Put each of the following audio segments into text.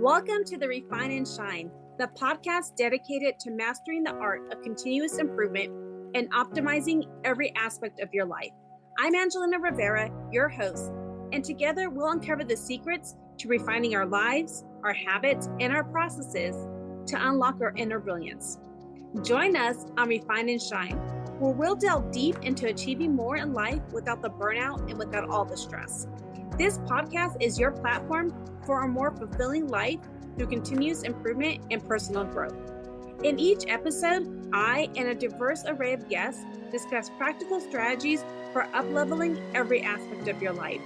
Welcome to the Refine and Shine, the podcast dedicated to mastering the art of continuous improvement and optimizing every aspect of your life. I'm Angelina Rivera, your host, and together we'll uncover the secrets to refining our lives, our habits, and our processes to unlock our inner brilliance. Join us on Refine and Shine, where we'll delve deep into achieving more in life without the burnout and without all the stress. This podcast is your platform for a more fulfilling life through continuous improvement and personal growth. In each episode, I and a diverse array of guests discuss practical strategies for up-leveling every aspect of your life.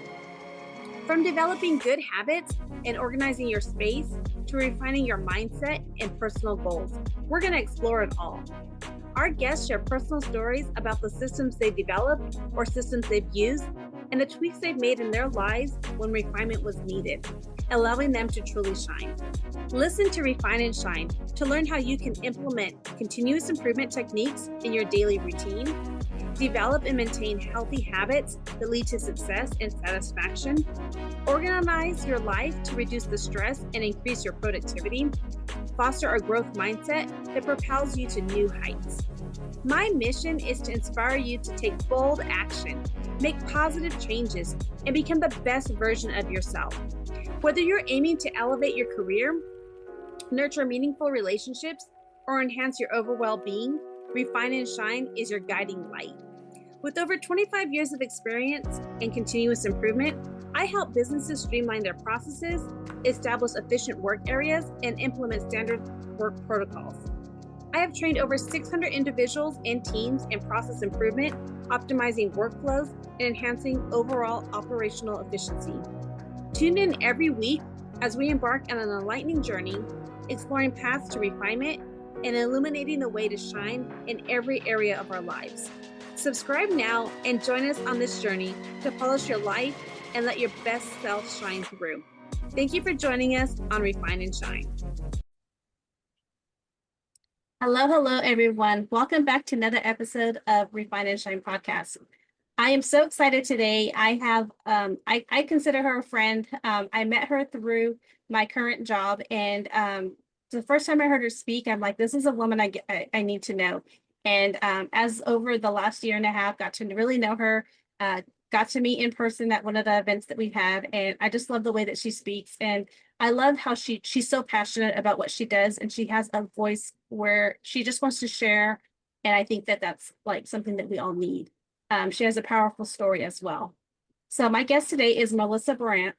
From developing good habits and organizing your space to refining your mindset and personal goals, we're going to explore it all. Our guests share personal stories about the systems they've developed or systems they've used and the tweaks they've made in their lives when refinement was needed, allowing them to truly shine. Listen to Refine and Shine to learn how you can implement continuous improvement techniques in your daily routine, develop and maintain healthy habits that lead to success and satisfaction, organize your life to reduce the stress and increase your productivity, foster a growth mindset that propels you to new heights. My mission is to inspire you to take bold action, make positive changes, and become the best version of yourself. Whether you're aiming to elevate your career, nurture meaningful relationships, or enhance your overall well-being, Refine and Shine is your guiding light. With over 25 years of experience in continuous improvement, I help businesses streamline their processes, establish efficient work areas, and implement standard work protocols. I have trained over 600 individuals and teams in process improvement, optimizing workflows, and enhancing overall operational efficiency. Tune in every week as we embark on an enlightening journey, exploring paths to refinement and illuminating the way to shine in every area of our lives. Subscribe now and join us on this journey to polish your life and let your best self shine through. Thank you for joining us on Refine and Shine. Hello, everyone. Welcome back to another episode of Refine and Shine podcast. I am so excited today. I have, I consider her a friend. I met her through my current job, and the first time I heard her speak, I'm like, this is a woman I need to know. And as over the last year and a half, got to really know her, got to meet in person at one of the events that we've had. And I just love the way that she speaks. And I love how she's so passionate about what she does. And she has a voice where she just wants to share. And I think that that's like something that we all need. She has a powerful story as well. So my guest today is Melissa Burant.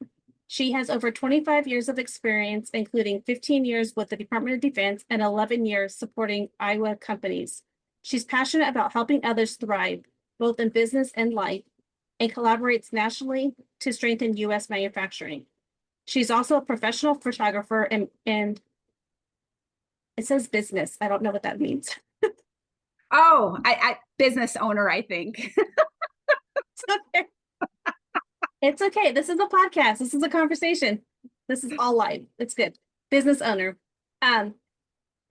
She has over 25 years of experience, including 15 years with the Department of Defense and 11 years supporting Iowa companies. She's passionate about helping others thrive, both in business and life, and collaborates nationally to strengthen U.S. manufacturing. She's also a professional photographer and it says business. I don't know what that means. Oh, I business owner, I think. It's okay. This is a podcast. This is a conversation. This is all live. It's good. Business owner.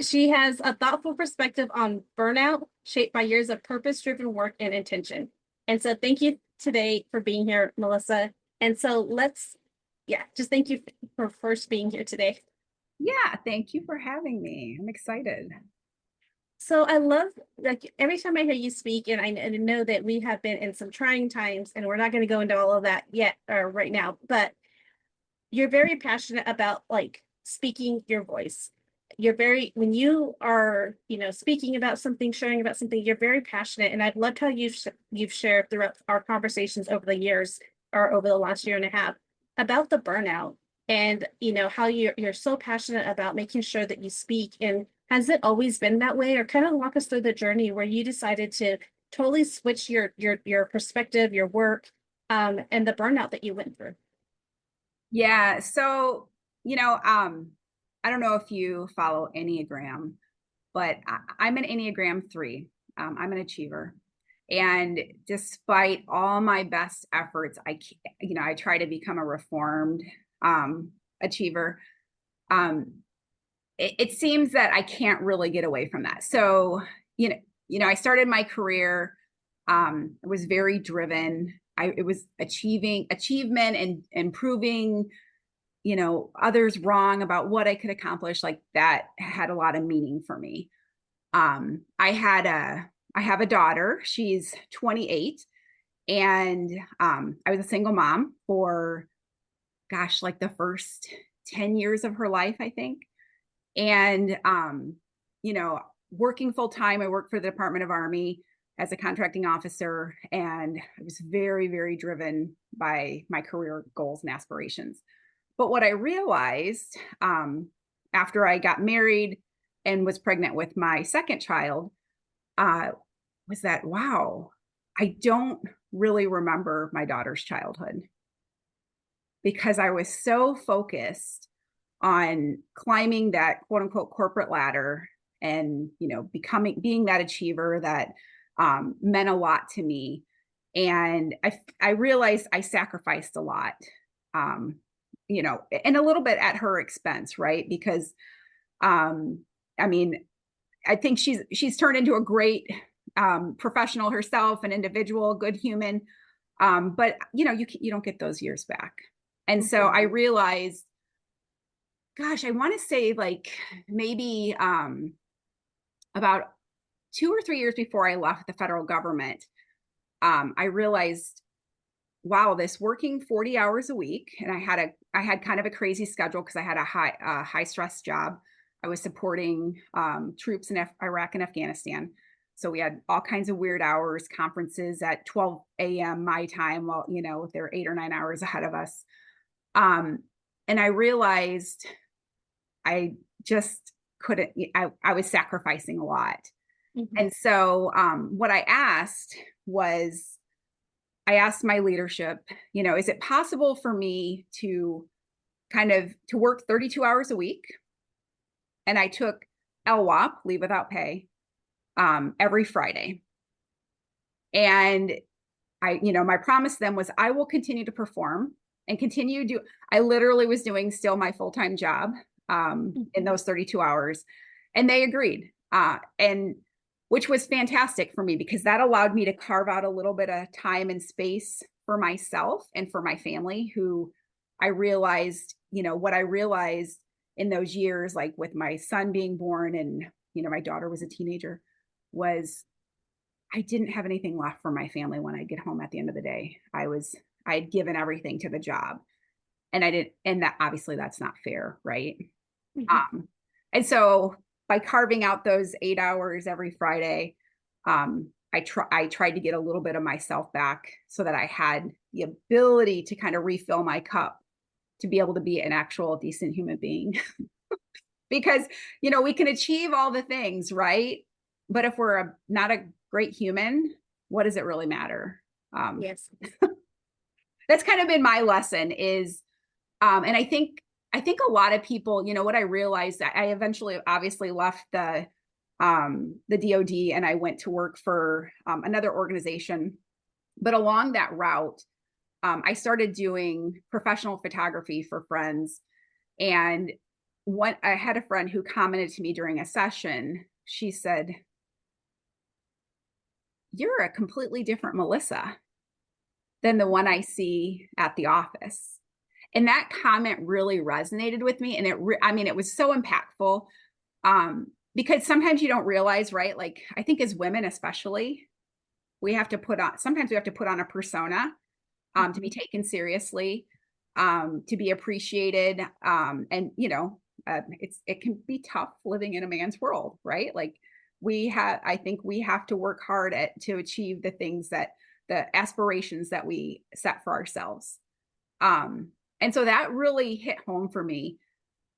She has a thoughtful perspective on burnout, shaped by years of purpose-driven work and intention. And so thank you today for being here, Melissa. And so just thank you for first being here today. Yeah, thank you for having me. I'm excited. So I love, like, every time I hear you speak, and I know that we have been in some trying times, and we're not going to go into all of that yet or right now, but you're very passionate about like speaking your voice. When you are, speaking about something, sharing about something, you're very passionate. And I've loved how you've shared throughout our conversations over the years or over the last year and a half about the burnout and, how you're so passionate about making sure that you speak. And has it always been that way, or kind of walk us through the journey where you decided to totally switch your perspective, your work, and the burnout that you went through? Yeah. So, I don't know if you follow Enneagram, but I'm an Enneagram 3. I'm an achiever. And despite all my best efforts, I try to become a reformed achiever. It seems that I can't really get away from that. So, I started my career, I was very driven. It was achievement and improving, others wrong about what I could accomplish, like that had a lot of meaning for me. I have a daughter. She's 28, and I was a single mom for, gosh, like the first 10 years of her life, I think. And working full time, I worked for the Department of Army as a contracting officer, and I was very, very driven by my career goals and aspirations. But what I realized after I got married and was pregnant with my second child was that, wow, I don't really remember my daughter's childhood, because I was so focused on climbing that quote unquote corporate ladder and, being that achiever that meant a lot to me. And I realized I sacrificed a lot, and a little bit at her expense, right? Because, I think she's turned into a great professional herself, an individual, good human. But you don't get those years back. And so I realized, gosh, I want to say like maybe about 2 or 3 years before I left the federal government, I realized, wow, this working 40 hours a week, and I had kind of a crazy schedule because I had a high stress job. I was supporting troops in Iraq and Afghanistan. So we had all kinds of weird hours, conferences at 12 a.m. my time, while, they're 8 or 9 hours ahead of us. And I realized I just couldn't, I was sacrificing a lot. Mm-hmm. And so what I asked my leadership, is it possible for me to work 32 hours a week? And I took LWOP, leave without pay, every Friday. And my promise to them was I will continue to perform and I literally was doing still my full-time job in those 32 hours. And they agreed. And which was fantastic for me, because that allowed me to carve out a little bit of time and space for myself and for my family, who I realized, what I realized in those years, like with my son being born and, my daughter was a teenager, was I didn't have anything left for my family when I get home at the end of the day. I had given everything to the job, and I didn't, and that obviously that's not fair. Right. Mm-hmm. And so by carving out those 8 hours every Friday, I tried to get a little bit of myself back so that I had the ability to kind of refill my cup to be able to be an actual decent human being. Because, we can achieve all the things, right? But if we're not a great human, what does it really matter? Yes. That's kind of been my lesson is, and I think a lot of people, what I realized, I eventually obviously left the DOD and I went to work for another organization. But along that route, I started doing professional photography for friends. And I had a friend who commented to me during a session. She said, "You're a completely different Melissa than the one I see at the office." And that comment really resonated with me. And it was so impactful because sometimes you don't realize, right? Like, I think as women, especially, sometimes we have to put on a persona to be taken seriously, to be appreciated. And, it can be tough living in a man's world, right? Like I think we have to work hard to achieve the aspirations that we set for ourselves. And so that really hit home for me.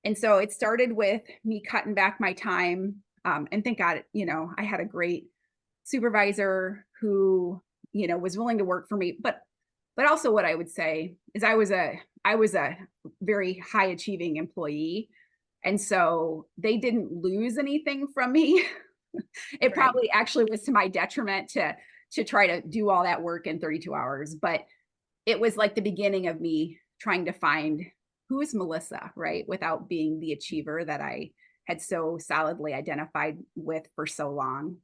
And so it started with me cutting back my time. And thank God, I had a great supervisor who, was willing to work for me. But also what I would say is I was a very high achieving employee. And so they didn't lose anything from me. It probably actually was to my detriment to try to do all that work in 32 hours. But it was like the beginning of me trying to find who is Melissa, right? Without being the achiever that I had so solidly identified with for so long.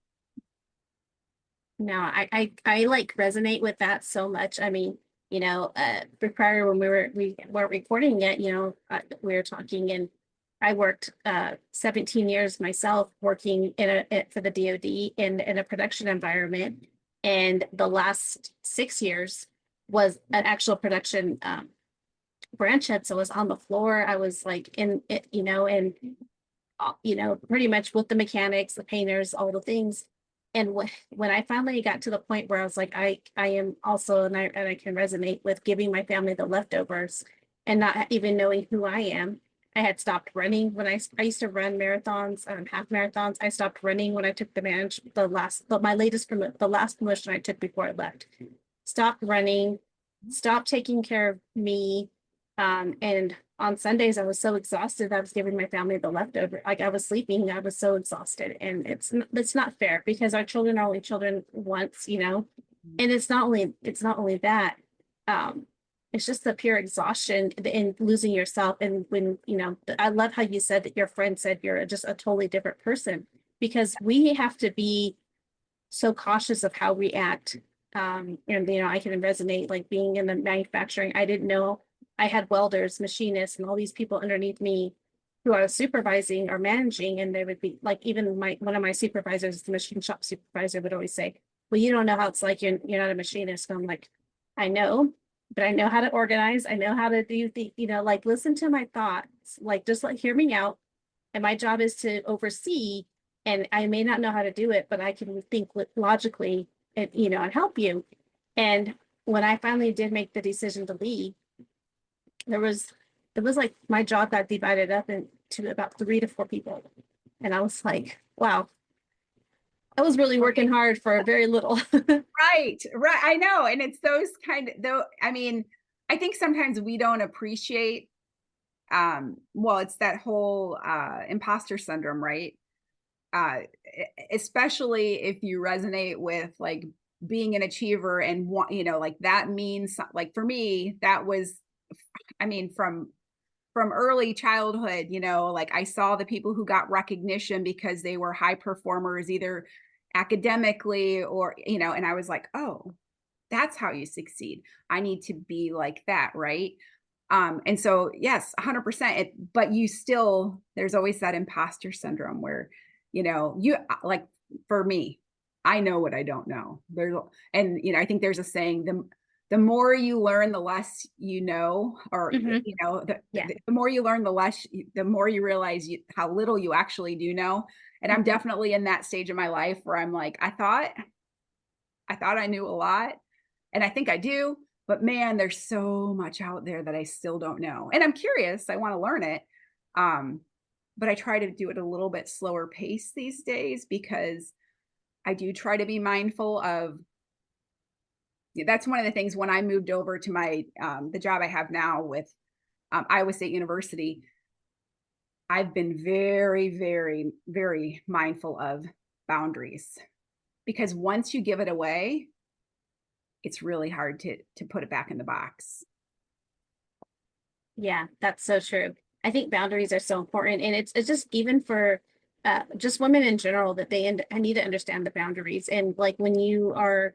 No, I like resonate with that so much. I mean, prior when we weren't recording yet, we were talking, and I worked 17 years myself working for the DoD in a production environment. And the last 6 years was an actual production branch head. So I was on the floor. I was like in it, and pretty much with the mechanics, the painters, all the things. And when I finally got to the point where I was like, I am also, and I can resonate with giving my family the leftovers and not even knowing who I am. I had stopped running when I used to run marathons, half marathons. I stopped running when I took the last promotion I took before I left. Stopped running, stopped taking care of me. And on Sundays, I was so exhausted. I was giving my family the leftover. Like I was sleeping, I was so exhausted, and it's not fair because our children are only children once, and it's not only that. It's just the pure exhaustion and losing yourself. And when I love how you said that your friend said you're just a totally different person, because we have to be so cautious of how we act. And I can resonate, like being in the manufacturing. I didn't know I had welders, machinists, and all these people underneath me who I was supervising or managing. And they would be like, even one of my supervisors, the machine shop supervisor, would always say, well, you don't know how it's like, you're not a machinist. And I'm like, I know, but I know how to organize. I know how to do like listen to my thoughts, like just hear me out. And my job is to oversee, and I may not know how to do it, but I can think logically and help you. And when I finally did make the decision to leave, it was like my job got divided up into about 3 to 4 people. And I was like, wow, I was really working hard for very little. Right. I know. And it's those I mean, I think sometimes we don't appreciate, it's that whole imposter syndrome, right? Especially if you resonate with like being an achiever and like that means, like for me, that was, I mean, from early childhood, like I saw the people who got recognition because they were high performers, either academically or, and I was like, oh, that's how you succeed. I need to be like that. Right. And so, yes, 100%. But there's always that imposter syndrome where, you like, for me, I know what I don't know. I think there's a saying, the more you learn, the less you know, or, the more you learn, the more you realize how little you actually do know. And I'm definitely in that stage of my life where I'm like, I thought I knew a lot, and I think I do, but man, there's so much out there that I still don't know. And I'm curious, I want to learn it. But I try to do it a little bit slower pace these days because I do try to be mindful of, that's one of the things when I moved over to my, the job I have now with Iowa State University, I've been very, very, very mindful of boundaries, because once you give it away, it's really hard to put it back in the box. Yeah, that's so true. I think boundaries are so important, and it's just even for just women in general, that I need to understand the boundaries. And like when you are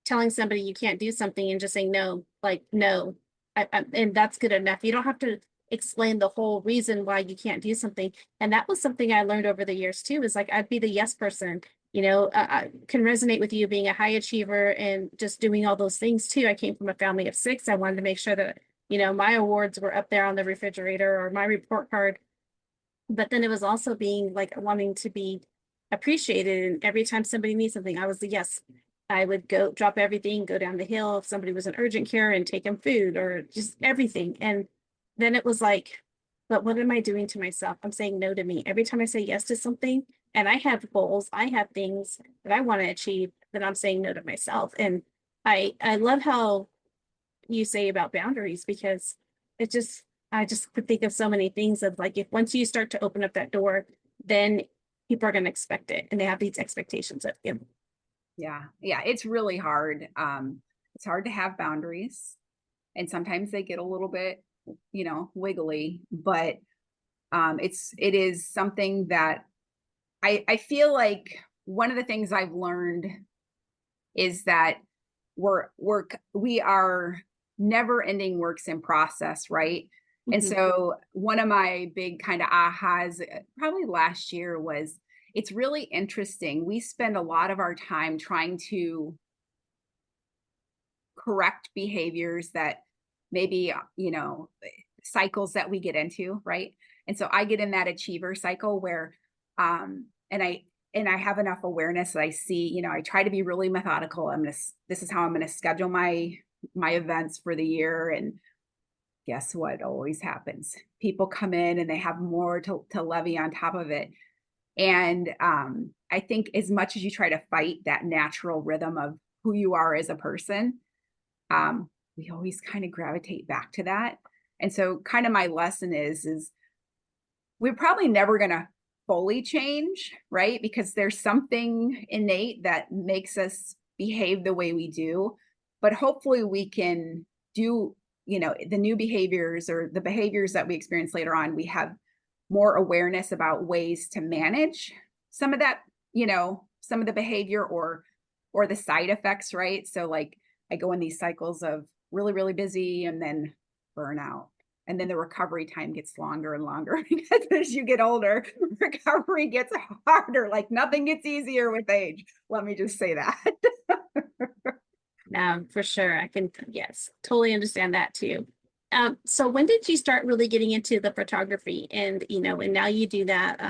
telling somebody you can't do something and just saying no, like no, and that's good enough. You don't have to explain the whole reason why you can't do something. And that was something I learned over the years too, is like I'd be the yes person. I can resonate with you being a high achiever and just doing all those things too. I came from a family of 6. I wanted to make sure that my awards were up there on the refrigerator or my report card. But then it was also being like wanting to be appreciated. And every time somebody needs something, I was the yes. I would go drop everything, go down the hill if somebody was in urgent care and take them food or just everything. And then it was like, but what am I doing to myself? I'm saying no to me. Every time I say yes to something, and I have goals, I have things that I want to achieve, that I'm saying no to myself. And I love how you say about boundaries, because I just could think of so many things of like, if once you start to open up that door, then people are going to expect it, and they have these expectations of you. Yeah. It's really hard. It's hard to have boundaries, and sometimes they get a little bit, wiggly, but it is something that I feel like one of the things I've learned is that we are never ending works in process, right? Mm-hmm. And so one of my big kind of ahas probably last year was, it's really interesting. We spend a lot of our time trying to correct behaviors that maybe, cycles that we get into, right? And so I get in that achiever cycle where, and I have enough awareness that I see, I try to be really methodical. This is how I'm going to schedule my events for the year. And guess what always happens? People come in and they have more to levy on top of it. And I think as much as you try to fight that natural rhythm of who you are as a person, we always kind of gravitate back to that. And so kind of my lesson is we're probably never going to fully change, right? Because there's something innate that makes us behave the way we do. But hopefully we can do, the new behaviors or the behaviors that we experience later on, we have more awareness about ways to manage some of that, some of the behavior or the side effects, right? So like I go in these cycles of really, really busy and then burnout. And then the recovery time gets longer and longer because as you get older, recovery gets harder. Like nothing gets easier with age. Let me just say that. For sure. I can, yes, totally understand that too. So when did you start really getting into the photography and, and now you do that,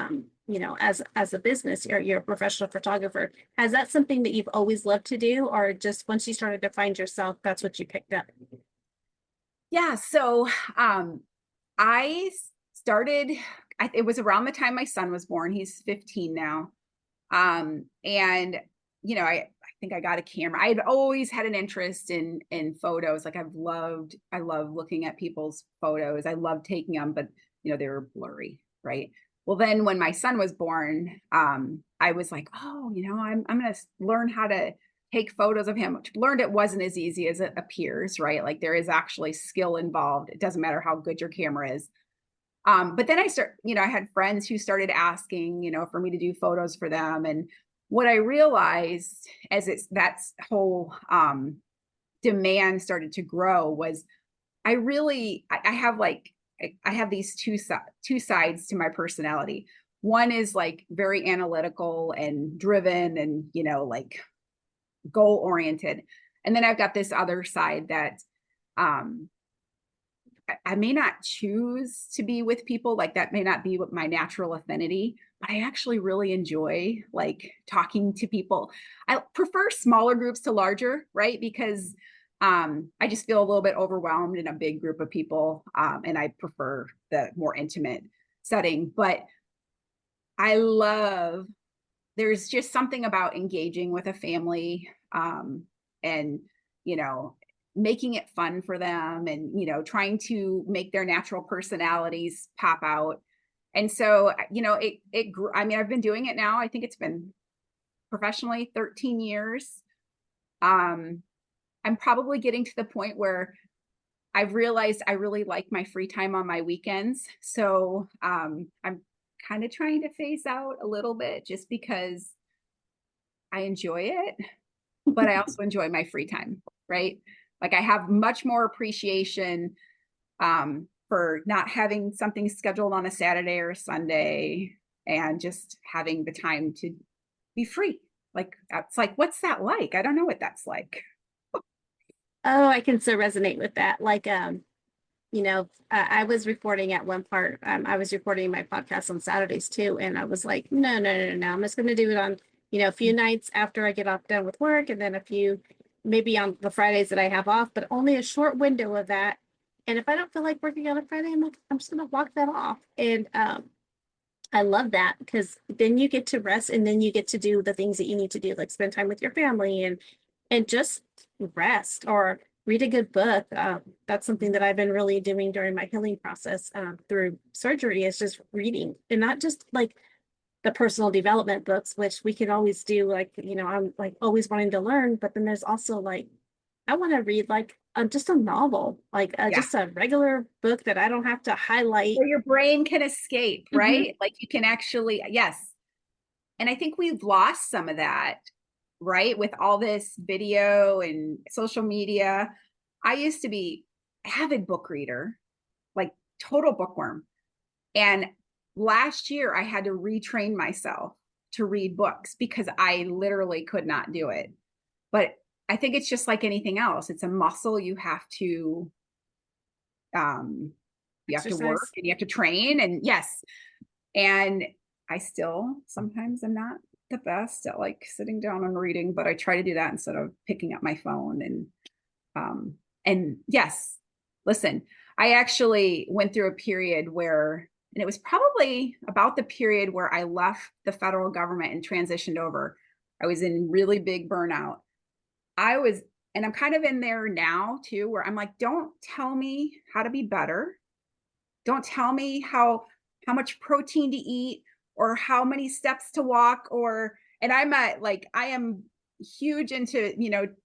as a business, you're a professional photographer. Has that something that you've always loved to do, or just once you started to find yourself, that's what you picked up? Yeah. So, I started, it was around the time my son was born. He's 15 now. And, I think I got a camera. I've always had an interest in photos. Like I love looking at people's photos. I love taking them, but they were blurry, right? Well, then when my son was born, I was like, oh, I'm going to learn how to take photos of him. Learned it wasn't as easy as it appears, right? Like there is actually skill involved. It doesn't matter how good your camera is. But then I had friends who started asking, for me to do photos for them. And what I realized as that whole demand started to grow was I have these two sides to my personality. One is like very analytical and driven and, like goal oriented. And then I've got this other side that I may not choose to be with people, like that may not be what my natural affinity, but I actually really enjoy like talking to people. I prefer smaller groups to larger, right? Because I just feel a little bit overwhelmed in a big group of people. And I prefer the more intimate setting, but there's just something about engaging with a family, and, making it fun for them and, trying to make their natural personalities pop out. And so, it grew. I mean, I've been doing it now. I think it's been professionally 13 years. I'm probably getting to the point where I've realized I really like my free time on my weekends. So, I'm kind of trying to phase out a little bit just because I enjoy it, but I also enjoy my free time, right? Like I have much more appreciation for not having something scheduled on a Saturday or a Sunday and just having the time to be free. Like, it's like, what's that like? I don't know what that's like. Oh, I can so resonate with that. Like, I was reporting at one part, I was recording my podcast on Saturdays too. And I was like, no, no, no, no. I'm just going to do it on, a few nights after I get off done with work. And then a few, maybe on the Fridays that I have off, but only a short window of that. And if I don't feel like working on a Friday, I'm just going to walk that off. And, I love that because then you get to rest and then you get to do the things that you need to do, like spend time with your family and just rest or read a good book. That's something that I've been really doing during my healing process through surgery is just reading and not just like the personal development books, which we can always do. Like, I'm like always wanting to learn, but then there's also like, I want to read like just a novel, like Yeah. just a regular book that I don't have to highlight. Where your brain can escape, right? Mm-hmm. Like you can actually, yes. And I think we've lost some of that, right? With all this video and social media. I used to be avid book reader, like total bookworm. And last year I had to retrain myself to read books because I literally could not do it. But I think it's just like anything else. It's a muscle you have to um you have to work Exercise. and you have to train. And yes. And I still sometimes am not the best at like sitting down and reading, but I try to do that instead of picking up my phone. And yes, listen, I actually went through a period where, and it was probably about the period where I left the federal government and transitioned over. I was in really big burnout. I was, and I'm kind of in there now too, where I'm like, don't tell me how to be better. Don't tell me how much protein to eat or how many steps to walk or, and I'm at like, I am huge into,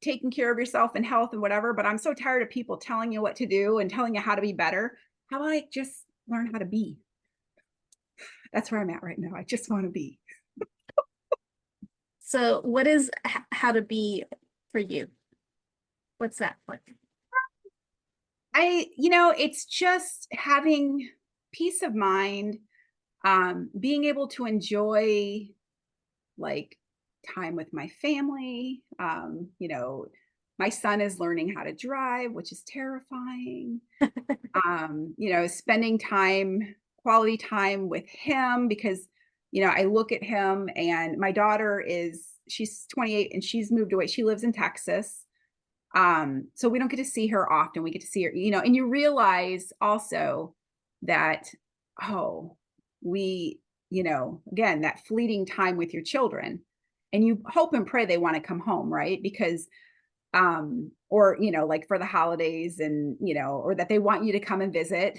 taking care of yourself and health and whatever, but I'm so tired of people telling you what to do and telling you how to be better. How about I just learn how to be? That's where I'm at right now. I just want to be. So what is how to be for you? What's that like? It's just having peace of mind, being able to enjoy like time with my family. My son is learning how to drive, which is terrifying. Spending quality time with him because, I look at him and my daughter she's 28 and she's moved away. She lives in Texas. So we don't get to see her often. We get to see her, and you realize also that, oh, again, that fleeting time with your children and you hope and pray they want to come home, right? Because, or, like for the holidays and, or that they want you to come and visit.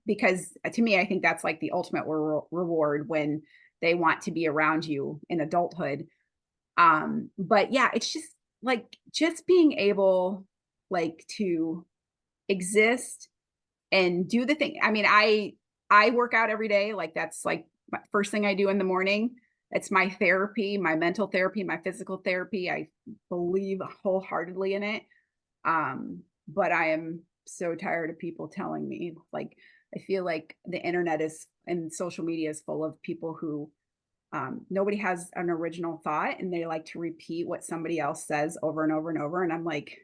Because to me, I think that's like the ultimate reward when they want to be around you in adulthood. But yeah, it's just being able like to exist and do the thing. I mean, I work out every day. Like that's like my first thing I do in the morning. It's my therapy, my mental therapy, my physical therapy. I believe wholeheartedly in it. But I am so tired of people telling me, like, I feel like the internet and social media is full of people who nobody has an original thought and they like to repeat what somebody else says over and over and over. And I'm like,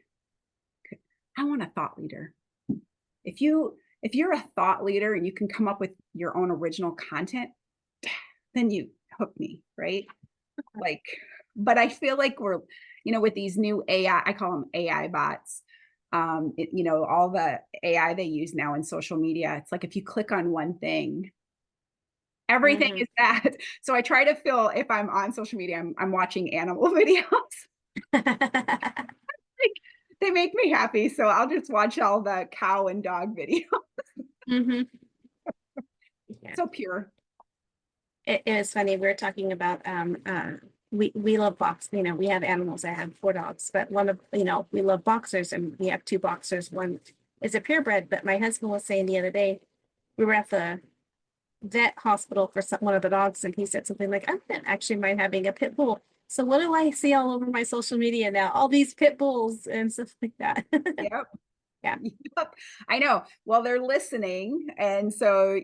I want a thought leader. If you're a thought leader and you can come up with your own original content, then you hook me, right? Like, but I feel like we're, with these new AI, I call them AI bots, all the AI they use now in social media. It's like, if you click on one thing, everything is that. So I try to feel if I'm on social media, I'm watching animal videos. Like, they make me happy. So I'll just watch all the cow and dog videos. Mm-hmm. Yeah. So pure. It was funny. We were talking about we love box. We have animals. I have 4 dogs, but one of we love boxers, and we have 2 boxers. One is a purebred, but my husband was saying the other day we were at the vet hospital for one of the dogs, and he said something like, "I don't actually mind having a pit bull." So what do I see all over my social media now? All these pit bulls and stuff like that. Yep. Yeah. Yep. I know. Well, they're listening, and so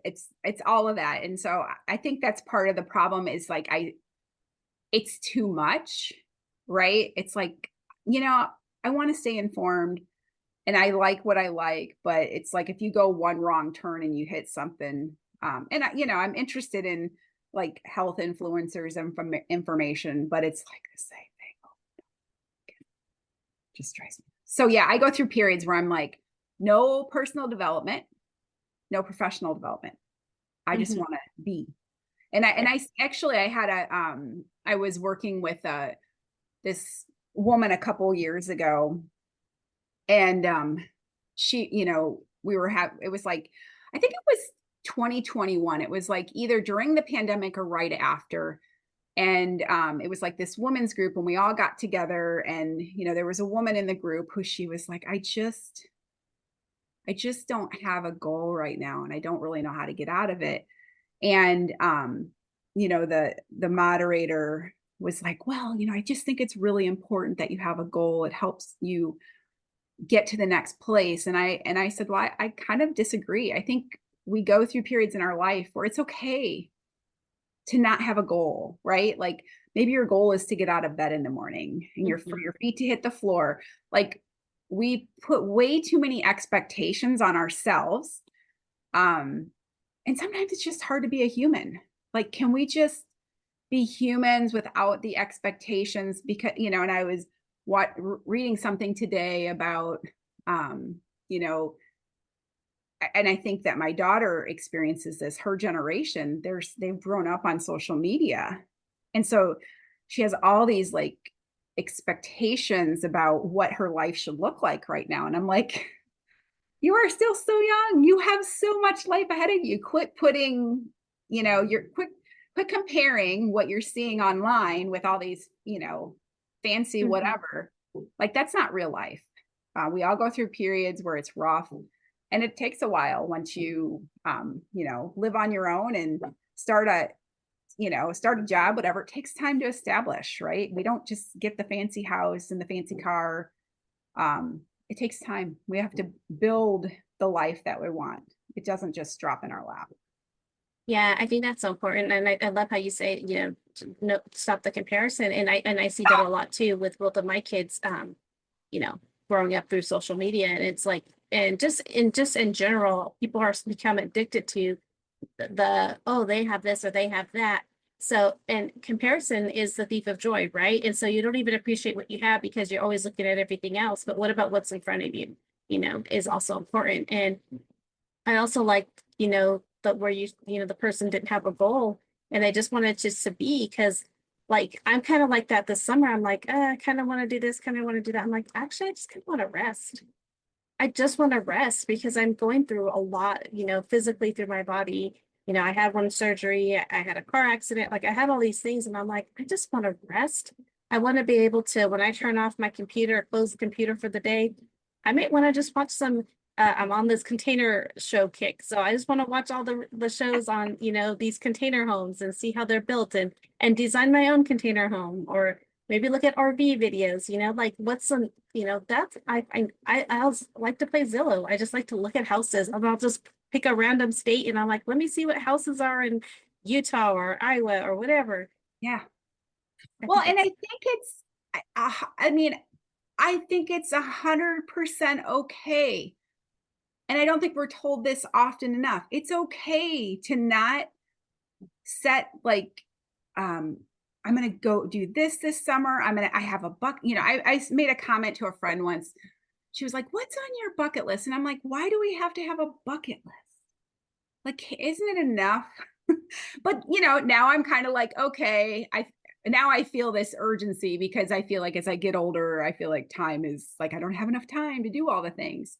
it's all of that. And so I think that's part of the problem is like it's too much, right? It's like, I want to stay informed and I like what I like, but it's like if you go one wrong turn and you hit something, and I'm interested in like health influencers and from information, but it's like the same thing. Just drives me. So yeah, I go through periods where I'm like, no personal development, no professional development. I just want to be. And I actually, I was working with this woman a couple years ago, and she, it was like, I think it was 2021. It was like either during the pandemic or right after. And it was like this women's group, and we all got together, and there was a woman in the group who she was like, I just don't have a goal right now, and I don't really know how to get out of it. And the moderator was like, well, I just think it's really important that you have a goal. It helps you get to the next place. And I said, well, I kind of disagree. I think we go through periods in our life where it's okay to not have a goal, right? Like maybe your goal is to get out of bed in the morning and for your feet to hit the floor. Like we put way too many expectations on ourselves. And sometimes it's just hard to be a human. Like, can we just be humans without the expectations? Because, and I was reading something today about, you know, and I think that my daughter experiences this, her generation, they've grown up on social media. And so she has all these like expectations about what her life should look like right now. And I'm like, you are still so young. You have so much life ahead of you. Quit putting, quit comparing what you're seeing online with all these, fancy whatever. Like that's not real life. We all go through periods where it's rough, and it takes a while once you, live on your own and start a job, whatever. It takes time to establish, right? We don't just get the fancy house and the fancy car. It takes time. We have to build the life that we want. It doesn't just drop in our lap. Yeah, I think that's so important. And I love how you say, no, stop the comparison. And I see that a lot too with both of my kids, growing up through social media. And it's like, and just in general, people are become addicted to oh, they have this or they have that. So, and comparison is the thief of joy, right? And so you don't even appreciate what you have because you're always looking at everything else. But what about what's in front of you, is also important. And I also like, that where the person didn't have a goal and they just wanted just to be, because like, I'm kind of like that this summer. I'm like, I kind of want to do this, kind of want to do that. I'm like, actually, I just kind of want to rest. I just want to rest because I'm going through a lot, physically through my body. I had one surgery, I had a car accident, like I had all these things, and I'm like, I just want to rest. I want to be able to, when I turn off my computer, close the computer for the day, I might want to just watch some, I'm on this container show kick. So I just want to watch all the shows on, these container homes and see how they're built and design my own container home, or maybe look at RV videos, like what's some, that's, I also like to play Zillow. I just like to look at houses, and I'll just pick a random state and I'm like, let me see what houses are in Utah or Iowa or whatever. Yeah. Well, and I think it's, I think it's 100% okay. And I don't think we're told this often enough. It's okay to not set like, I'm going to go do this summer. I have a I made a comment to a friend once. She was like, what's on your bucket list? And I'm like, why do we have to have a bucket list? Like, isn't it enough? But, now I'm kind of like, okay, now I feel this urgency because I feel like as I get older, I feel like time is like, I don't have enough time to do all the things.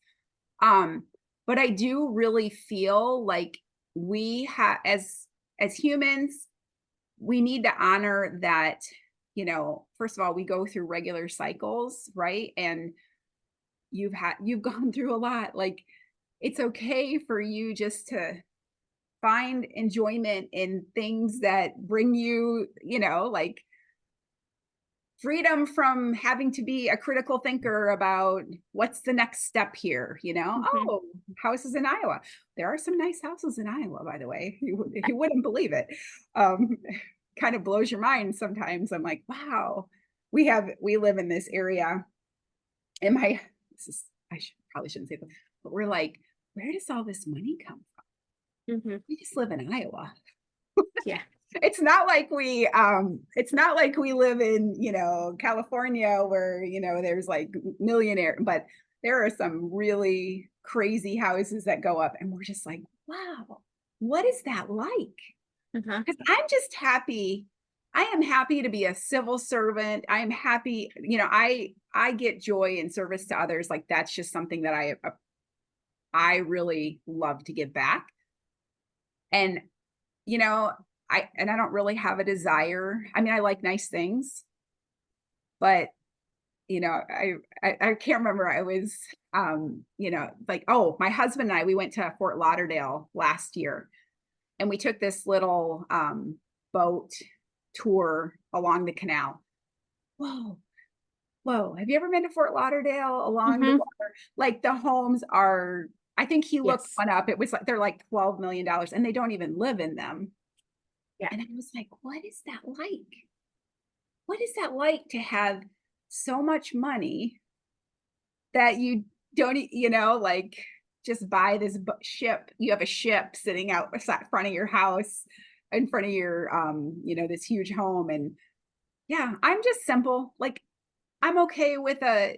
But I do really feel like we have, as humans, we need to honor that, first of all, we go through regular cycles, right? And you've gone through a lot. Like, it's okay for you just to find enjoyment in things that bring you, like freedom from having to be a critical thinker about what's the next step here, Oh, houses in Iowa. There are some nice houses in Iowa, by the way. You wouldn't believe it. Kind of blows your mind sometimes. I'm like, wow, we live in this area. I probably shouldn't say that, but we're like, where does all this money come from? We just live in Iowa. Yeah. It's not like we live in, California where, there's like millionaire, but there are some really crazy houses that go up and we're just like, wow, what is that like? Because I'm just happy. I am happy to be a civil servant. I am happy, I get joy in service to others. Like that's just something that I really love to give back. And, I don't really have a desire. I mean, I like nice things, but I can't remember. I was, like, oh, my husband and I, we went to Fort Lauderdale last year and we took this little, boat tour along the canal. Whoa. Whoa. Have you ever been to Fort Lauderdale along the water? Like the homes are, I think he looked one up. It was like, they're like $12 million and they don't even live in them. Yeah. And I was like, what is that like? What is that like to have so much money that you don't, like just buy this ship? You have a ship sitting out front of your house, in front of your, this huge home. And yeah, I'm just simple. Like I'm okay with a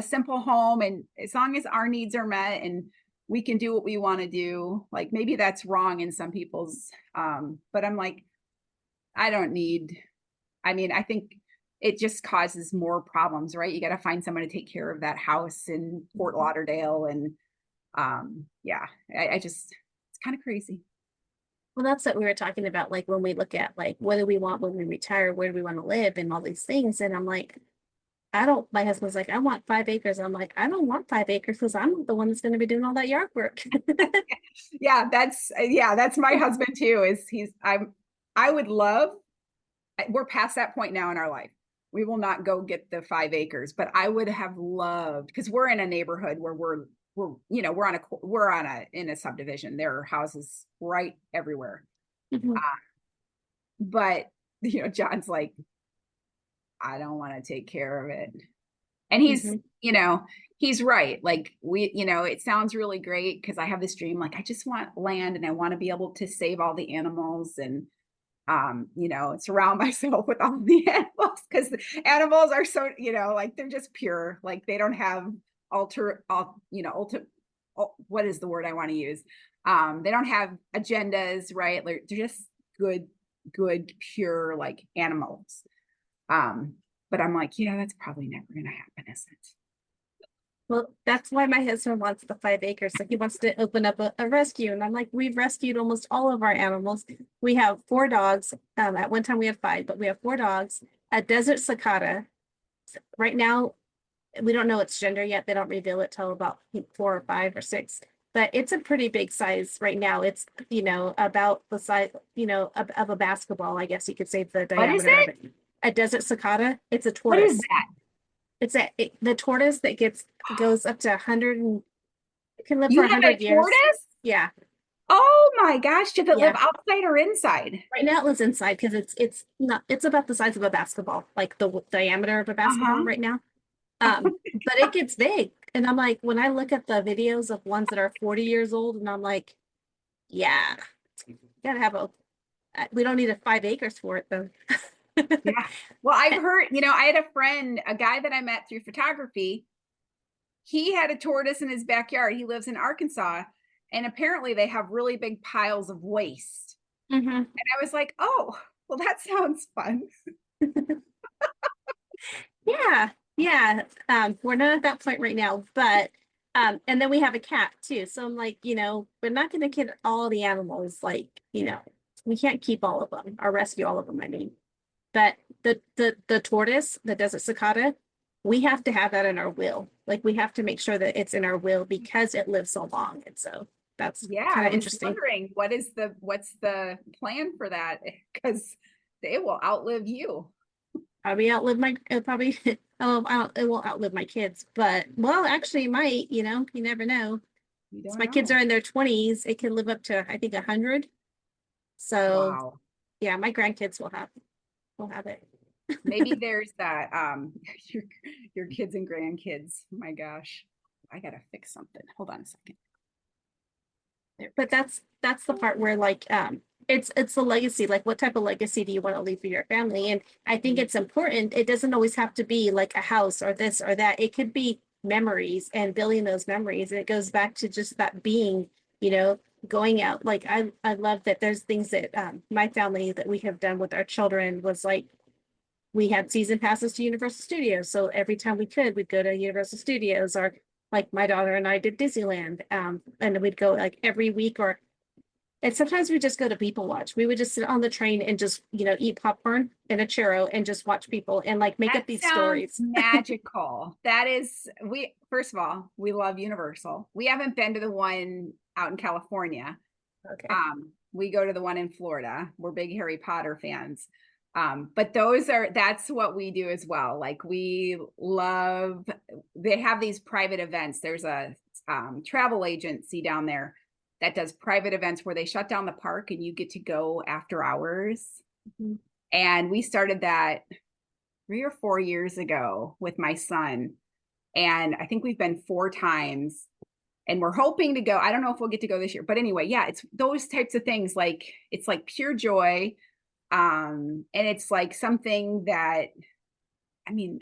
simple home. And as long as our needs are met and we can do what we want to do, like maybe that's wrong in some people's, but I'm like, I think it just causes more problems, right? You got to find someone to take care of that house in Fort Lauderdale. And I just, it's kind of crazy. Well, that's what we were talking about. Like when we look at like, what do we want when we retire? Where do we want to live and all these things? And I'm like, my husband's like, I want 5 acres. I'm like, I don't want 5 acres because I'm the one that's going to be doing all that yard work. That's my husband too, I would love, we're past that point now in our life. We will not go get the 5 acres, but I would have loved, because we're in a neighborhood where we're in a subdivision. There are houses right everywhere. But John's like, I don't want to take care of it. And he's, he's right. Like it sounds really great because I have this dream, like I just want land and I want to be able to save all the animals and, surround myself with all the animals, because animals are so, like they're just pure. Like they don't have what is the word I want to use? They don't have agendas, right? Like they're just good, pure like animals. But I'm like, that's probably never going to happen, is it? Well, that's why my husband wants the 5 acres. So he wants to open up a rescue. And I'm like, we've rescued almost all of our animals. We have 4 dogs. At one time we had 5, but we have 4 dogs. A desert cicada. Right now, we don't know its gender yet. They don't reveal it till about 4 or 5 or 6. But it's a pretty big size right now. It's, about the size, of a basketball, I guess you could say the diameter of it. A desert cicada. It's a tortoise. What is that? It's the tortoise that goes up to 100 and it can live for 100 years. Tortoise? Yeah. Oh my gosh! Does it live outside or inside? Right now it lives inside because it's about the size of a basketball, like the diameter of a basketball right now. But it gets big, and I'm like, when I look at the videos of ones that are 40 years old, and I'm like, yeah, you gotta have we don't need 5 acres for it though. Yeah. Well, I've heard, I had a friend, a guy that I met through photography. He had a tortoise in his backyard. He lives in Arkansas, and apparently they have really big piles of waste. And I was like, oh, well, that sounds fun. Yeah. We're not at that point right now, but and then we have a cat too. So I'm like, we're not going to get all the animals. Like, we can't keep all of them or rescue all of them. I mean. But the tortoise, the desert cicada, we have to have that in our will. Like we have to make sure that it's in our will because it lives so long. And so that's kind of interesting. Wondering what's the plan for that? Because they will outlive you. Probably outlive it won't outlive my kids, but actually it might, you never know. So my kids are in their 20s. It can live up to, I think, 100. So yeah, my grandkids will have it. Maybe there's that your kids and grandkids. Oh my gosh, I gotta fix something. Hold on a second. But that's the part where like it's the legacy. Like what type of legacy do you want to leave for your family? And I think it's important. It doesn't always have to be like a house or this or that. It could be memories and building those memories. And it goes back to just that being, going out. Like I love that there's things that my family that we have done with our children was like we had season passes to Universal Studios. So every time we could, we'd go to Universal Studios, or like my daughter and I did Disneyland. And we'd go like every week, and sometimes we just go to people watch. We would just sit on the train and just, eat popcorn and a churro and just watch people and like make up these stories. Magical. First of all, we love Universal. We haven't been to the one out in California. Okay. We go to the one in Florida. We're big Harry Potter fans. But that's what we do as well. Like they have these private events. There's a travel agency down there that does private events where they shut down the park and you get to go after hours. Mm-hmm. And we started that 3 or 4 years ago with my son. And I think we've been 4 times and we're hoping to go. I don't know if we'll get to go this year, but anyway, yeah, it's those types of things. Like it's like pure joy. And it's like something that, I mean,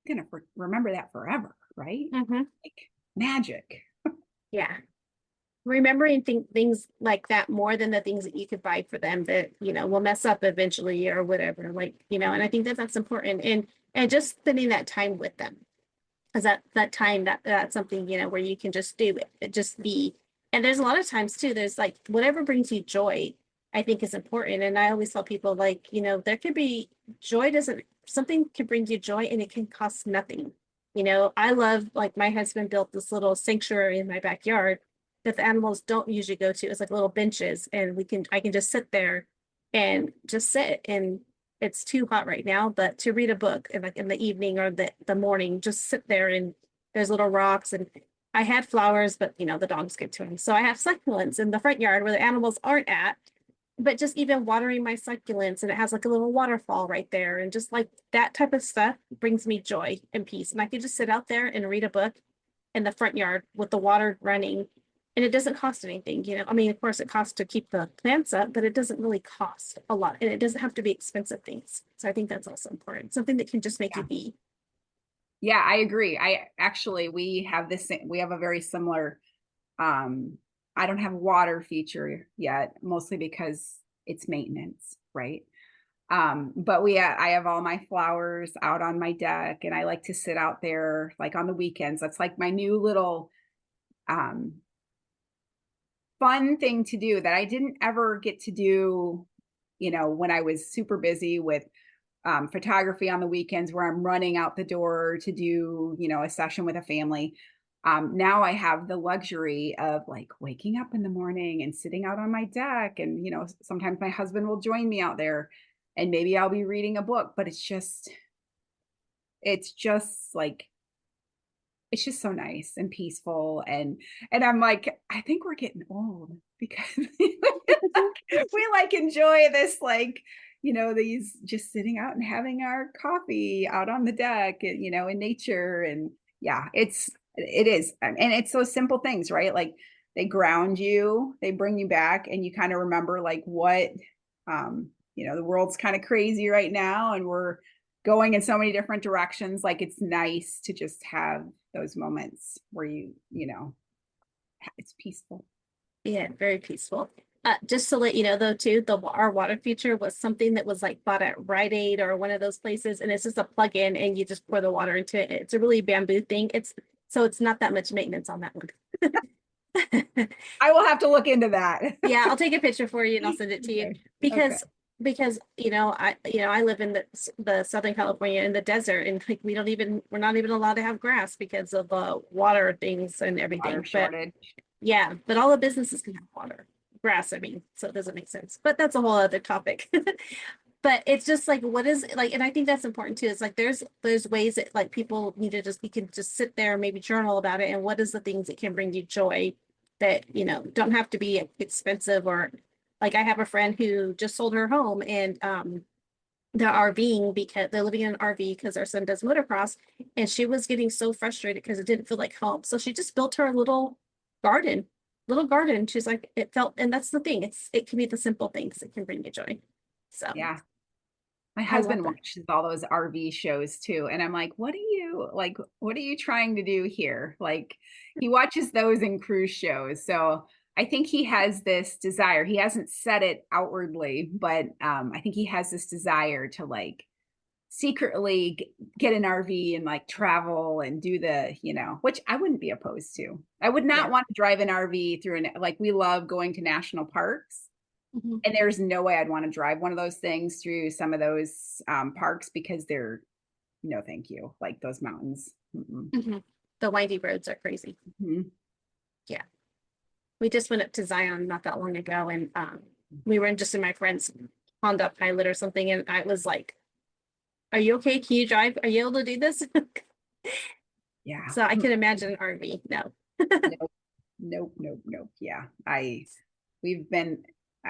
I'm going to remember that forever, right? Mm-hmm. Like magic. Yeah. Remembering things like that more than the things that you could buy for them that, will mess up eventually or whatever, and I think that that's important, and just spending that time with them, because that time that's something, where you can just do it just be. And there's a lot of times too, there's like whatever brings you joy, I think is important. And I always tell people, like, there could be something can bring you joy and it can cost nothing. I love, like, my husband built this little sanctuary in my backyard that the animals don't usually go to. It's like little benches, and I can just sit there and just sit. And it's too hot right now, but to read a book in the evening or the morning, just sit there, and there's little rocks, and I had flowers, but the dogs get to them. So I have succulents in the front yard where the animals aren't at, but just even watering my succulents, and it has like a little waterfall right there. And just like that type of stuff brings me joy and peace. And I can just sit out there and read a book in the front yard with the water running. And it doesn't cost anything, I mean, of course it costs to keep the plants up, but it doesn't really cost a lot. And it doesn't have to be expensive things. So I think that's also important. Something that can just make you be. Yeah, I agree. We have a very similar, I don't have a water feature yet, mostly because it's maintenance, right? But I have all my flowers out on my deck, and I like to sit out there like on the weekends. That's like my new little, fun thing to do that I didn't ever get to do, when I was super busy with photography on the weekends, where I'm running out the door to do, a session with a family. Now I have the luxury of like waking up in the morning and sitting out on my deck. And, sometimes my husband will join me out there and maybe I'll be reading a book, but it's just like, it's just so nice and peaceful. And I'm like, I think we're getting old because we like enjoy this, like, these just sitting out and having our coffee out on the deck, in nature. And yeah, it is. And it's those simple things, right? Like they ground you, they bring you back, and you kind of remember like what, the world's kind of crazy right now and we're going in so many different directions. Like it's nice to just have those moments where it's peaceful. Yeah, very peaceful. Just to let you know though too, our water feature was something that was like bought at Rite Aid or one of those places, and it's just a plug-in and you just pour the water into it. It's a really bamboo thing. It's not that much maintenance on that one. I will have to look into that. Yeah, I'll take a picture for you and I'll send it to you because I live in the Southern California in the desert, and like we're not even allowed to have grass because of the water things and everything. Water shortage. Yeah, but all the businesses can have grass, I mean, so it doesn't make sense. But that's a whole other topic. But it's just like, what is like, and I think that's important too. It's like there's ways that like people need to you can just sit there and maybe journal about it, and what is the things that can bring you joy that don't have to be expensive. Or like I have a friend who just sold her home, and they're RVing because they're living in an RV because our son does motocross, and she was getting so frustrated because it didn't feel like home. So she just built her a little garden. She's like, it felt, and that's the thing. It can be the simple things that can bring you joy. So yeah. My husband watches all those RV shows too. And I'm like, what are you trying to do here? Like he watches those in cruise shows. So I think he has this desire. He hasn't said it outwardly, but I think he has this desire to like secretly get an RV and like travel and do which I wouldn't be opposed to. I would not want to drive an RV through like we love going to national parks. Mm-hmm. And there's no way I'd want to drive one of those things through some of those parks because they're, no, thank you. Like those mountains. Mm-hmm. The windy roads are crazy. Mm-hmm. Yeah. We just went up to Zion not that long ago, and we were just in my friend's Honda Pilot or something. And I was like, are you okay? Can you drive? Are you able to do this? Yeah. So I can imagine an RV. No. Nope. Nope. Nope. Nope. Yeah. We've been,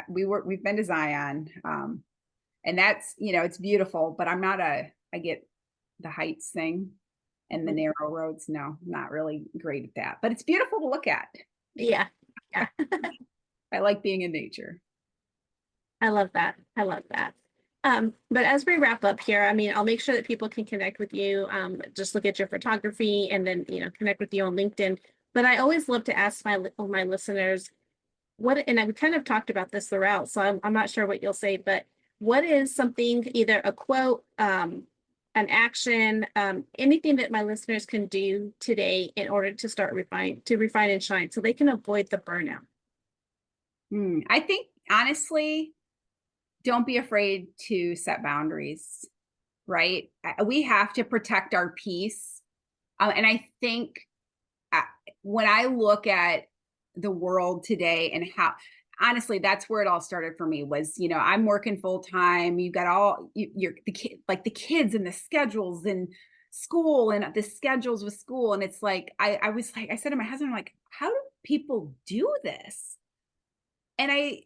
we've been to Zion. And that's, it's beautiful, but I get the heights thing and the narrow roads. No, not really great at that, but it's beautiful to look at. Yeah. Yeah. I like being in nature. I love that. I love that. But as we wrap up here, I mean, I'll make sure that people can connect with you. Just look at your photography and then, connect with you on LinkedIn. But I always love to ask my listeners and I've kind of talked about this throughout, so I'm not sure what you'll say, but what is something, either a quote, an action, anything that my listeners can do today in order to refine and shine so they can avoid the burnout? I think honestly, don't be afraid to set boundaries, right? We have to protect our peace. And I think when I look at the world today and how, honestly, that's where it all started for me was, I'm working full time. You've got you're the kids and the schedules and school and the schedules with school. And it's like, I said to my husband, I'm like, how do people do this? And I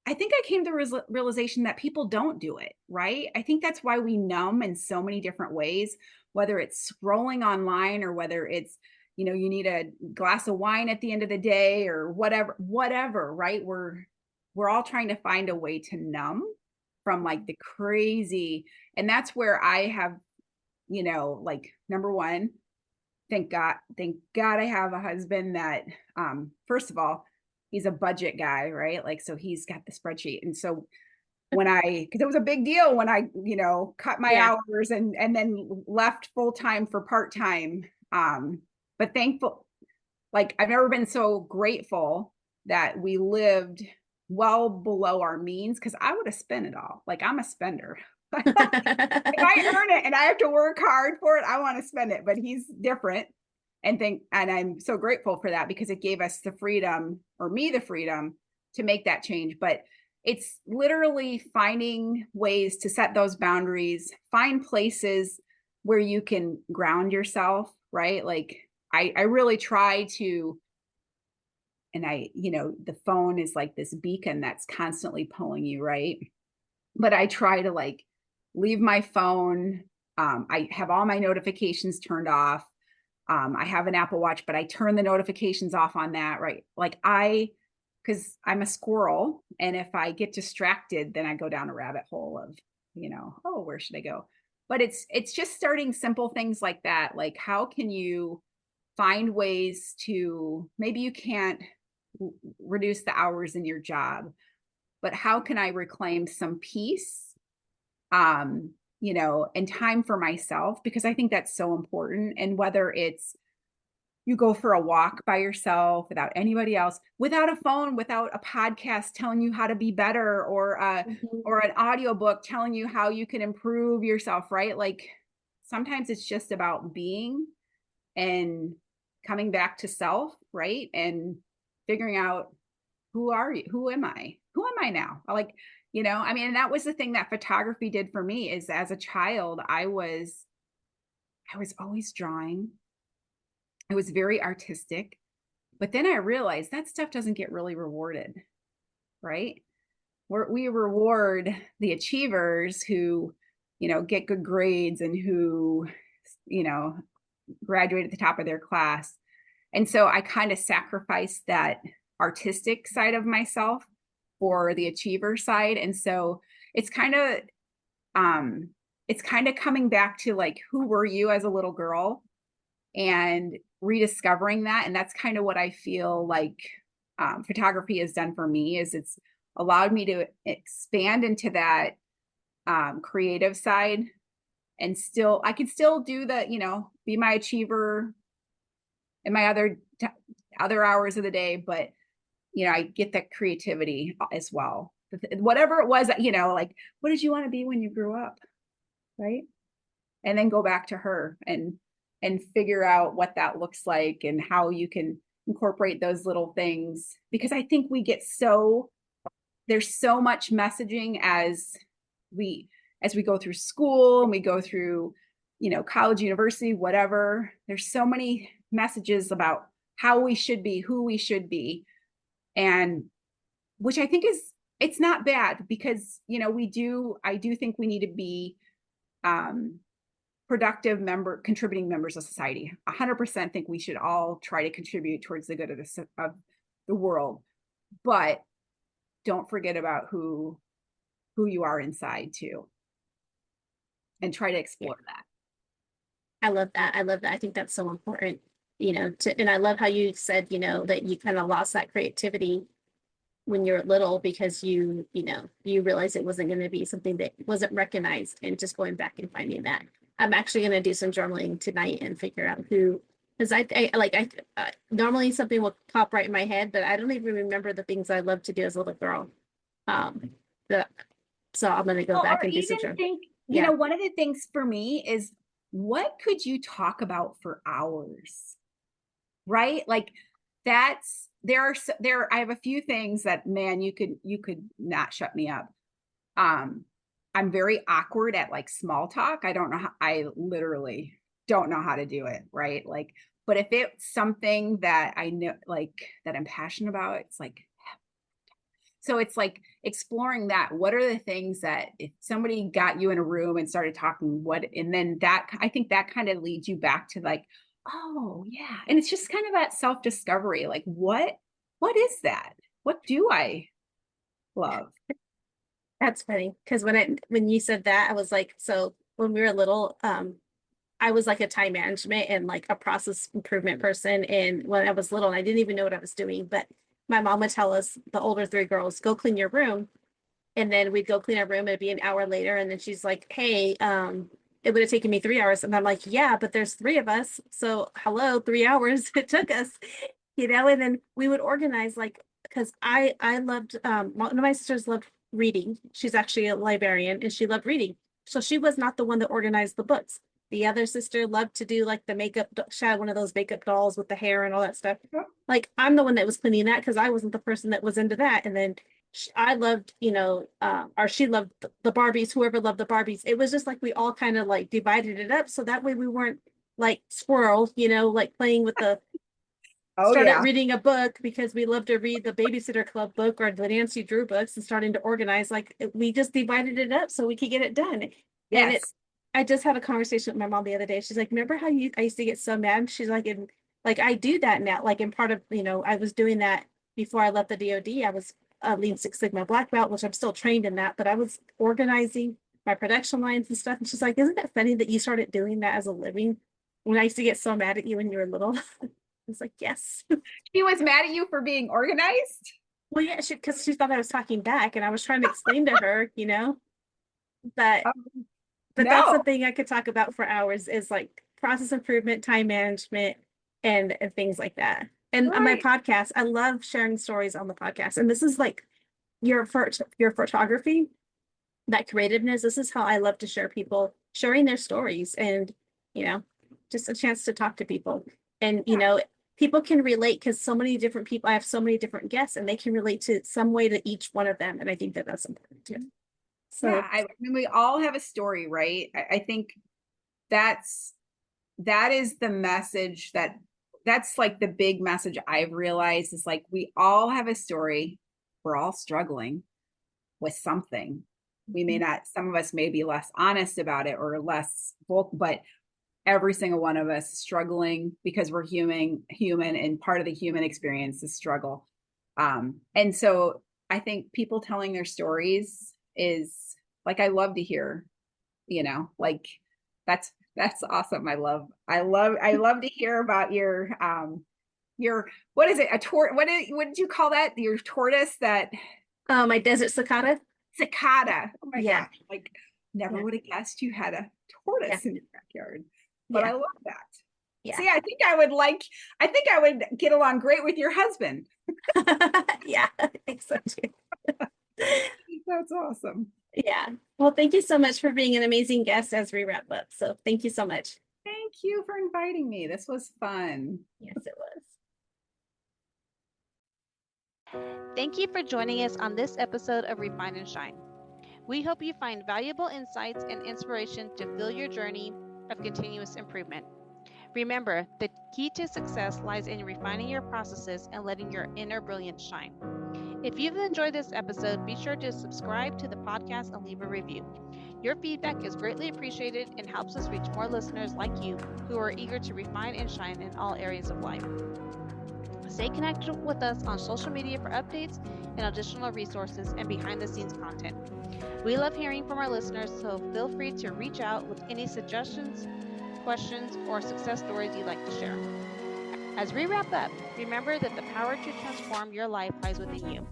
think I came to the realization that people don't do it, right? I think that's why we numb in so many different ways, whether it's scrolling online or whether it's, you need a glass of wine at the end of the day or whatever, right? We're all trying to find a way to numb from like the crazy. And that's where I have, like number one, thank God I have a husband that, first of all, he's a budget guy, right? Like, so he's got the spreadsheet. And so because it was a big deal when I, cut my hours and then left full time for part time. But thankful, like I've never been so grateful that we lived well below our means because I would have spent it all. Like I'm a spender. If I earn it and I have to work hard for it, I want to spend it. But he's different. And I'm so grateful for that because it gave us the freedom, or me the freedom, to make that change. But it's literally finding ways to set those boundaries, find places where you can ground yourself, right? Like I really try to, and the phone is like this beacon that's constantly pulling you, right? But I try to like leave my phone. I have all my notifications turned off. I have an Apple Watch, but I turn the notifications off on that, right? Like because I'm a squirrel, and if I get distracted, then I go down a rabbit hole of, oh, where should I go? But it's just starting simple things like that. Like, how can you find ways to, maybe you can't reduce the hours in your job, but how can I reclaim some peace, and time for myself? Because I think that's so important. And whether it's you go for a walk by yourself without anybody else, without a phone, without a podcast telling you how to be better, or or an audiobook telling you how you can improve yourself, right? Like sometimes it's just about being and coming back to self, right? And figuring out, who are you? Who am I? Who am I now? Like, I mean, and that was the thing that photography did for me. Is as a child, I was always drawing. I was very artistic, but then I realized that stuff doesn't get really rewarded, right? We reward the achievers who, get good grades and who, graduate at the top of their class. And so I kind of sacrificed that artistic side of myself for the achiever side. And so it's kind of coming back to like, who were you as a little girl, and rediscovering that. And that's kind of what I feel like photography has done for me, is it's allowed me to expand into that creative side. And I can still do the, be my achiever in my other hours of the day, but I get that creativity as well. Whatever it was, like, what did you want to be when you grew up, right? And then go back to her and figure out what that looks like and how you can incorporate those little things. Because I think we get so there's so much messaging as we go through school and we go through, college, university, whatever. There's so many messages about how we should be, who we should be. And which I think it's not bad because, I do think we need to be productive contributing members of society. 100% think we should all try to contribute towards the good of the world, but don't forget about who you are inside too, and try to explore that. I love that. I think that's so important, and I love how you said, that you kind of lost that creativity when you're little because you realized it wasn't going to be something that wasn't recognized, and just going back and finding that. I'm actually going to do some journaling tonight and figure out who, because I normally something will pop right in my head, but I don't even remember the things I loved to do as a little girl. So I'm going to go back and do some journaling. One of the things for me is, what could you talk about for hours? Right? Like I have a few things that, man, you could not shut me up. I'm very awkward at like small talk. I literally don't know how to do it. Right. Like, but if it's something that I know, like that I'm passionate about, it's like, so it's like exploring that. What are the things that if somebody got you in a room and started talking, and then that, I think that kind of leads you back to like, oh yeah. And it's just kind of that self-discovery. Like, what is that? What do I love? That's funny. Because when you said that, I was like, so when we were little, I was like a time management and like a process improvement person. And when I was little, I didn't even know what I was doing, but my mom would tell us, the older three girls, go clean your room. And then we'd go clean our room. It'd be an hour later. And then she's like, hey, it would have taken me 3 hours. And I'm like, yeah, but there's three of us. So hello, 3 hours it took us, and then we would organize, like, because I loved, one of my sisters loved reading. She's actually a librarian and she loved reading. So she was not the one that organized the books. The other sister loved to do like the makeup. She had one of those makeup dolls with the hair and all that stuff. Like, I'm the one that was cleaning that because I wasn't the person that was into that. And then I loved, or she loved the Barbies, whoever loved the Barbies. It was just like we all kind of like divided it up. So that way we weren't like squirrels, like playing with the, started reading a book because we love to read the Babysitter Club book or the Nancy Drew books, and starting to organize. Like, we just divided it up so we could get it done. Yes. And I just had a conversation with my mom the other day. She's like, remember how I used to get so mad? She's like, I do that now. Like, in part of, I was doing that before I left the DOD. I was Lean Six Sigma black belt, which I'm still trained in that, but I was organizing my production lines and stuff. And she's like, isn't it funny that you started doing that as a living when I used to get so mad at you when you were little? I was like, yes. She was mad at you for being organized? Well, yeah, because she thought I was talking back, and I was trying to explain to her, but that's something I could talk about for hours, is like process improvement, time management, and things like that. And on my podcast, I love sharing stories on the podcast. And this is like your photography, that creativeness. This is how I love to share people sharing their stories, and, just a chance to talk to people. And, people can relate because so many different people, I have so many different guests, and they can relate to some way to each one of them. And I think that that's important too. So yeah, I mean, we all have a story, right? I think that is the message that's like the big message I've realized, is like, we all have a story. We're all struggling with something. We may not, some of us may be less honest about it or less vocal, but every single one of us is struggling because we're human, and part of the human experience is struggle. And so I think people telling their stories is like, I love to hear, like that's awesome. I love to hear about your what is it? What did you call that? Your tortoise that my desert cicada. Oh my God. Like, never would have guessed you had a tortoise in your backyard. But I love that. Yeah. See, I think I would get along great with your husband. Yeah, I think so too. That's awesome. Yeah. Well, thank you so much for being an amazing guest as we wrap up. So thank you so much. Thank you for inviting me. This was fun. Yes, it was. Thank you for joining us on this episode of Refine and Shine. We hope you find valuable insights and inspiration to fuel your journey of continuous improvement. Remember, the key to success lies in refining your processes and letting your inner brilliance shine. If you've enjoyed this episode, be sure to subscribe to the podcast and leave a review. Your feedback is greatly appreciated and helps us reach more listeners like you who are eager to refine and shine in all areas of life. Stay connected with us on social media for updates and additional resources and behind-the-scenes content. We love hearing from our listeners, so feel free to reach out with any suggestions, questions, or success stories you'd like to share. As we wrap up, remember that the power to transform your life lies within you.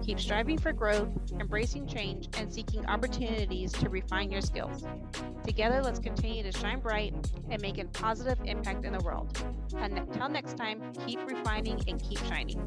Keep striving for growth, embracing change, and seeking opportunities to refine your skills. Together, let's continue to shine bright and make a positive impact in the world. Until next time, keep refining and keep shining.